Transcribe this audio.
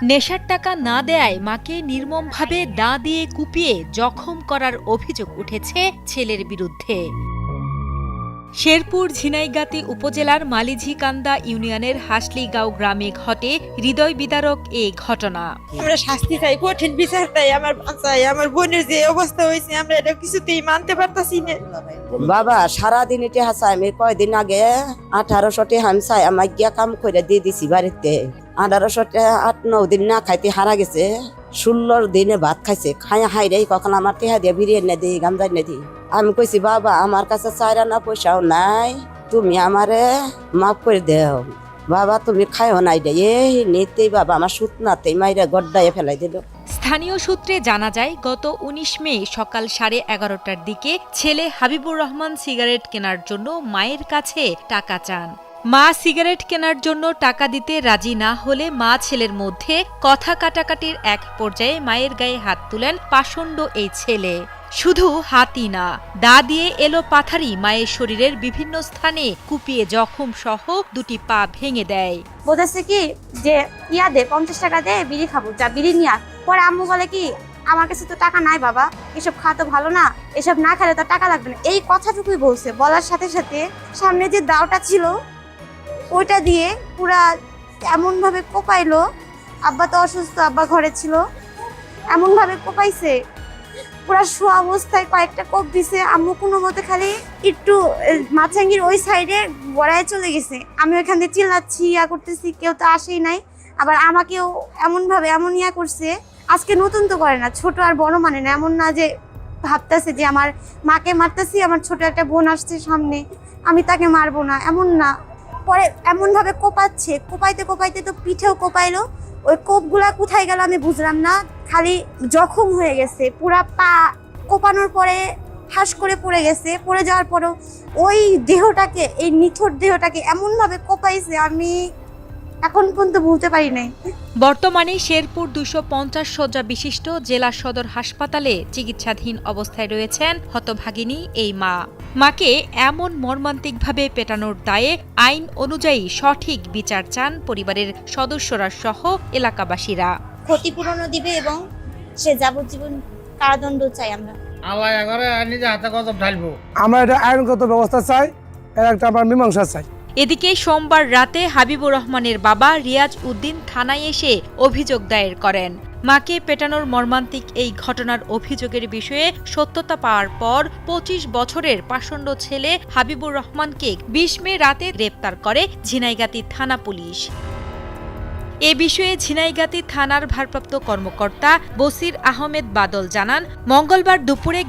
নেশার টাকা না দেয়ায় মাকে নির্মমভাবে দা দিয়ে কুপিয়ে জখম করার অভিযোগ উঠেছে ছেলের বিরুদ্ধে। শেরপুর ঝিনাইগাতী উপজেলার মালিঝিকান্দা ইউনিয়নের হাসলিগাঁও গ্রামে ঘটে হৃদয় বিদারক এ ঘটনা। আমরা শাস্তি চাই, কঠিন বিচার চাই। আমার বাচ্চাই, আমার বোনের যে অবস্থা হয়েছে আমরা এটা কিছুতেই মানতে পারতাছি না। বাবা সারাদিন এটা হাসাই, আমি কয়দিন আগে 1800 টাকা হামসাই আমার গিয়া কাম করে দিয়ে দিছি বাড়িতে। 1800 টাকা 8-9 দিন না খাইতে হারা গেছে, 16 দিনে ভাত খাইছে। খাইয়া হাই রে কখন আমার টেহা দিয়ে বিরিয়ানি না দিই, গামজাই না দিই। আমি কইছি বাবা আমার কাছে 4 আনা পয়সাও নাই, তুমি আমারে মাফ করে দেও। বাবা তুমি খাইও নাই রে, এই নিতেই বাবা আমার সুতনাতেই মাইরা গড্ডায় ফেলাই দিল। স্থানীয় সূত্রে জানা যায়, গত 19 মে সকাল 11:30টার দিকে ছেলে হাবিবুর রহমান সিগারেট কেনার জন্য মায়ের কাছে টাকা চান। মা সিগারেট কেনার জন্য টাকা দিতে রাজি না হলে মা ছেলের মধ্যে কথা কাটাকাটির এক পর্যায়ে মায়ের গায়ে হাত তুলেন পাষণ্ড এই ছেলে। শুধু হাতই না, দা দিয়ে এলো পাথারি মায়ের শরীরের বিভিন্ন স্থানে কুপিয়ে জখম সহ দুটি পা ভেঙে দেয়। বলতেছে কি যে ইয়া দে 50 টাকা দে, বিড়ি খাবো, যা বিড়ি নিয়ে আয়। পরে আম্মু বলে কি আমার কাছে তো টাকা নাই বাবা, এসব খাওয়া তো ভালো না, এসব না খেলে তো টাকা লাগবে না। এই কথাটুকুই বলছে। বলার সাথে সাথে সামনে যে দাওটা ছিল ওইটা দিয়ে পুরা এমন ভাবে কোপাইলো। আব্বা তো অসুস্থ, আব্বা ঘরে ছিল, এমন ভাবে কোপাইছে পুরা শোয়া অবস্থায় কয়েকটা কোপ দিছে। আম্মু কোনো মতে খালি একটু মাছাঙ্গির ওই সাইডে গড়ায় চলে গেছে। আমি ওইখান থেকে চিল্লাচ্ছি, ইয়া করতেছি, কেউ তো আসেই নাই। আবার আমাকেও এমন ভাবে এমন ইয়া করছে। আজকে নতুন তো করে না, ছোট আর বড় মানে না, এমন না যে ভাবতেছে যে আমার মাকে মারতেছি, আমার ছোট একটা বোন আসছে সামনে, আমি তাকে মারবো না, এমন না। পরে এমন ভাবে কোপাচ্ছে, কোপাইতে কোপাইতে তো পিঠেও কোপাইলো। ওই কোপগুলা কোথায় গেল আমি বুঝলাম না, খালি জখম হয়ে গেছে পুরা পা। কোপানোর পরে হাস করে পড়ে গেছে। পড়ে যাওয়ার পরেও ওই দেহটাকে, এই নিথর দেহটাকে এমন ভাবে কোপাইছে আমি এখন পর্যন্ত ভুলতে পারি নাই। বর্তমানে শেরপুর 250 শয্যা বিশিষ্ট জেলা সদর হাসপাতালে চিকিৎসাধীন অবস্থায় রয়েছেন হতভাগিনী এই মা। মাকে এমন মর্মান্তিকভাবে পেটানোর দায়ে আইন অনুযায়ী সঠিক বিচার চান পরিবারের সদস্যরা সহ এলাকাবাসীরা। ক্ষতিপূরণও দিবে এবং সে যাবজ্জীবন কারাদণ্ড চাই আমরা। আমরা এটা আইনগত ব্যবস্থা চাই, এর একটা আমার মীমাংসা চাই। এদিকে সোমবার রাতে হাবিবুর রহমানের বাবা রিয়াজ উদ্দিন থানায় এসে অভিযোগ দায়ের করেন। মাকে পেটানোর মর্মান্তিক এই ঘটনার অভিযোগের বিষয়ে সত্যতা পাওয়ার পর 25 বছরের পাষণ্ড ছেলে হাবিবুর রহমানকে 20 মে রাতে গ্রেপ্তার করে ঝিনাইগাতী থানা পুলিশ। এ বিষয়ে ঝিনাইগাতী থানার ভারপ্রাপ্ত কর্মকর্তা বসির আহমেদ বাদল জানান, মঙ্গলবার দুপুরে